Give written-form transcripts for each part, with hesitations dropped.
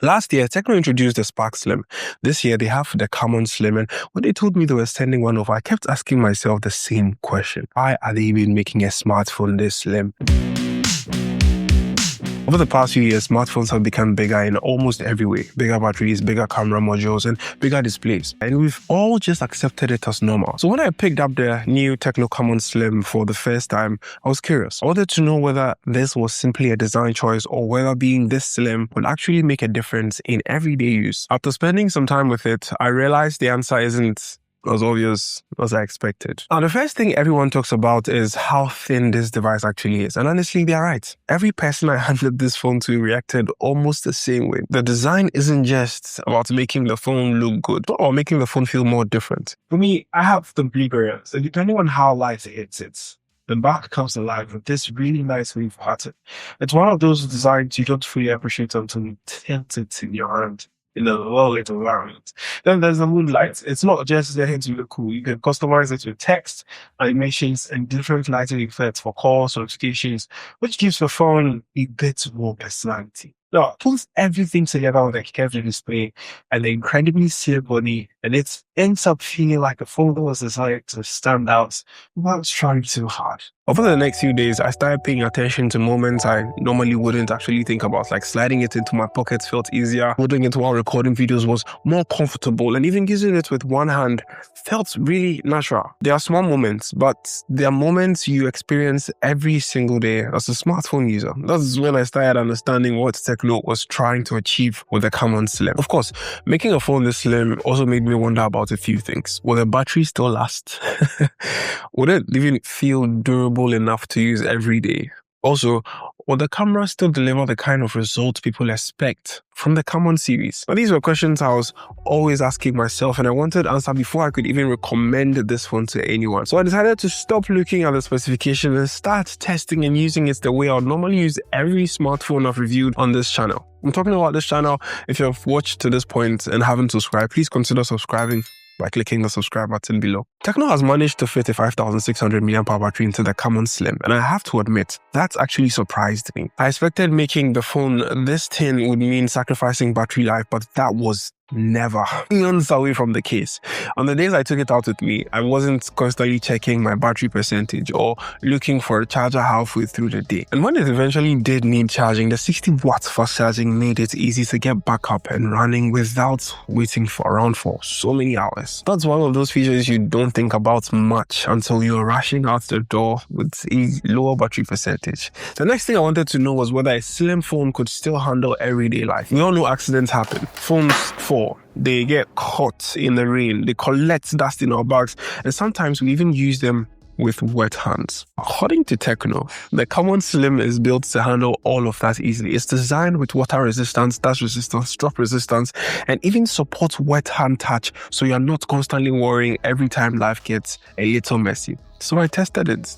Last year, TECNO introduced the Spark Slim. This year, they have the Camon Slim. And when they told me they were sending one over, I kept asking myself the same question. Why are they even making a smartphone this slim? Over the past few years, smartphones have become bigger in almost every way. Bigger batteries, bigger camera modules, and bigger displays. And we've all just accepted it as normal. So when I picked up the new TECNO CAMON Slim for the first time, I was curious. I wanted to know whether this was simply a design choice or whether being this slim would actually make a difference in everyday use. After spending some time with it, I realized the answer isn't as obvious as I expected. Now, the first thing everyone talks about is how thin this device actually is. And honestly, they're right. Every person I handed this phone to reacted almost the same way. The design isn't just about making the phone look good or making the phone feel more different. For me, I have the blue barrier. So depending on how light it hits, the back comes alive with this really nice wave pattern. It's one of those designs you don't fully appreciate until you tilt it in your hand in a low-lit environment. Then there's the moonlight. It's not just there to look cool. You can customize it with text, animations, and different lighting effects for calls, notifications, which gives the phone a bit more personality. Now, it pulls everything together with a curved display and the incredibly sleek body, and it ends up feeling like a phone that was designed to stand out without trying too hard. Over the next few days, I started paying attention to moments I normally wouldn't actually think about, like sliding it into my pockets felt easier, holding it while recording videos was more comfortable, and even using it with one hand felt really natural. There are small moments, but they are moments you experience every single day as a smartphone user. That's when I started understanding what TECNO was trying to achieve with the Camon Slim. Of course, making a phone this slim also made me wonder about a few things. Will the battery still last? Would it even feel durable enough to use every day? Also, will the camera still deliver the kind of results people expect from the Camon series? Now, these were questions I was always asking myself, and I wanted answer before I could even recommend this phone to anyone. So I decided to stop looking at the specification and start testing and using it the way I would normally use every smartphone I've reviewed on this channel. I'm talking about this channel. If you've watched to this point and haven't subscribed, please consider subscribing by clicking the subscribe button below. TECNO has managed to fit a 5600 mAh battery into the Camon Slim, and I have to admit, that's actually surprised me. I expected making the phone this thin would mean sacrificing battery life, but that was never eons away from the case. On the days I took it out with me, I wasn't constantly checking my battery percentage or looking for a charger halfway through the day. And when it eventually did need charging, the 60 watts fast charging made it easy to get back up and running without waiting for so many hours. That's one of those features you don't think about much until you're rushing out the door with a lower battery percentage. The next thing I wanted to know was whether a slim phone could still handle everyday life. We all know accidents happen. Phones fall. They get caught in the rain, they collect dust in our bags, and sometimes we even use them with wet hands. According to TECNO, the Camon Slim is built to handle all of that easily. It's designed with water resistance, dust resistance, drop resistance, and even supports wet hand touch, so you're not constantly worrying every time life gets a little messy. So I tested it.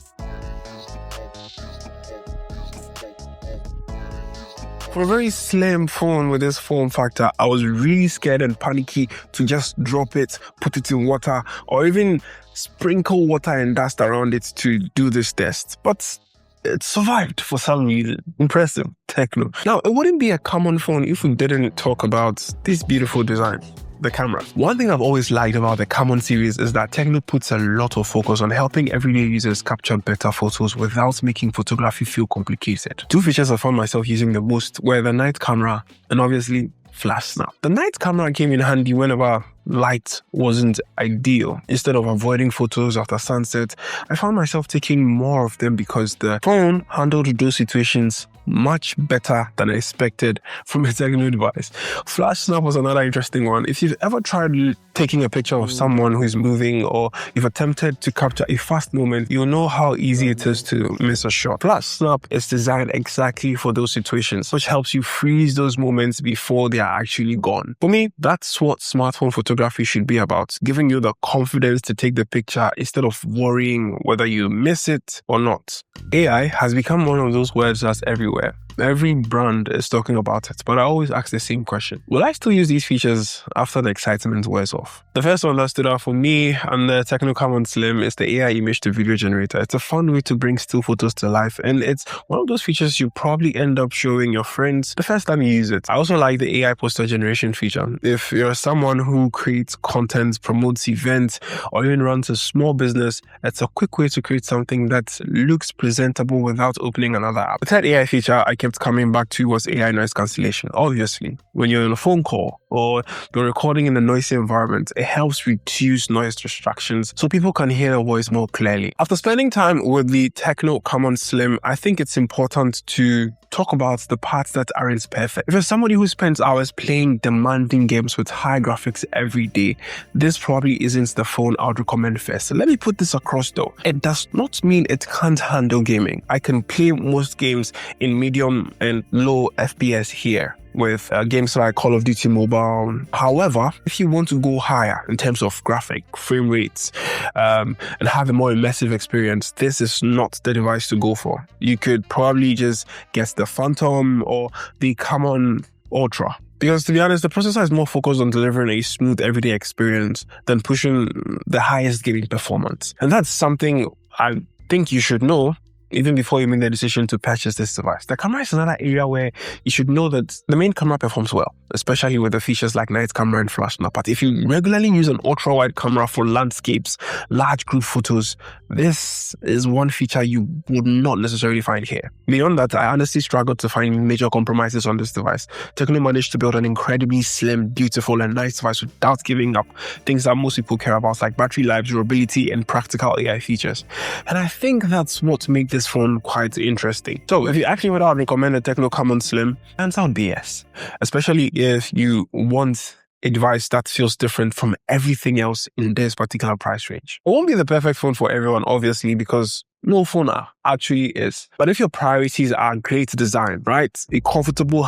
For a very slim phone with this form factor, I was really scared and panicky to just drop it, put it in water, or even sprinkle water and dust around it to do this test. But it survived for some reason. Impressive, TECNO. Now, it wouldn't be a common phone if we didn't talk about this beautiful design. The camera. One thing I've always liked about the Camon series is that TECNO puts a lot of focus on helping everyday users capture better photos without making photography feel complicated. Two features I found myself using the most were the night camera and obviously flash snap. The night camera came in handy whenever light wasn't ideal. Instead of avoiding photos after sunset, I found myself taking more of them because the phone handled those situations much better than I expected from a TECNO device. Flash snap was another interesting one. If you've ever tried taking a picture of someone who's moving or you've attempted to capture a fast moment, you'll know how easy it is to miss a shot. Flash snap is designed exactly for those situations, which helps you freeze those moments before they are actually gone. For me, that's what smartphone photography should be about, giving you the confidence to take the picture instead of worrying whether you miss it or not. AI has become one of those words that's everywhere. Every brand is talking about it, but I always ask the same question. Will I still use these features after the excitement wears off? The first one that stood out for me on the TECNO CAMON Slim is the AI image to video generator. It's a fun way to bring still photos to life, and it's one of those features you probably end up showing your friends the first time you use it. I also like the AI poster generation feature. If you're someone who creates content, promotes events, or even runs a small business, it's a quick way to create something that looks presentable without opening another app. The third AI feature I kept coming back to was AI noise cancellation. Obviously, when you're on a phone call or you're recording in a noisy environment, it helps reduce noise distractions so people can hear your voice more clearly. After spending time with the TECNO CAMON Slim, I think it's important to talk about the parts that aren't perfect. If you're somebody who spends hours playing demanding games with high graphics every day, this probably isn't the phone I would recommend first. So let me put this across though. It does not mean it can't handle gaming. I can play most games in medium and low FPS here with games like Call of Duty Mobile. However, if you want to go higher in terms of graphic, frame rates, and have a more immersive experience, this is not the device to go for. You could probably just get the Phantom or the CAMON Ultra. Because to be honest, the processor is more focused on delivering a smooth everyday experience than pushing the highest gaming performance. And that's something I think you should know even before you make the decision to purchase this device. The camera is another area where you should know that the main camera performs well, especially with the features like night camera and flash snap. But if you regularly use an ultra-wide camera for landscapes, large group photos, this is one feature you would not necessarily find here. Beyond that, I honestly struggled to find major compromises on this device. TECNO managed to build an incredibly slim, beautiful, and nice device without giving up things that most people care about, like battery life, durability, and practical AI features. And I think that's what makes this phone quite interesting. So if you actually would recommend the TECNO CAMON Slim, hands down be yes. Especially if you want a device that feels different from everything else in this particular price range. It won't be the perfect phone for everyone, obviously, because no phone actually is. But if your priorities are great design, right? A comfortable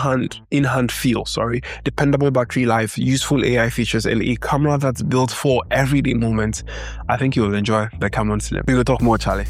in-hand feel, dependable battery life, useful AI features, and a camera that's built for everyday moments, I think you will enjoy the CAMON Slim. We will talk more, Charlie.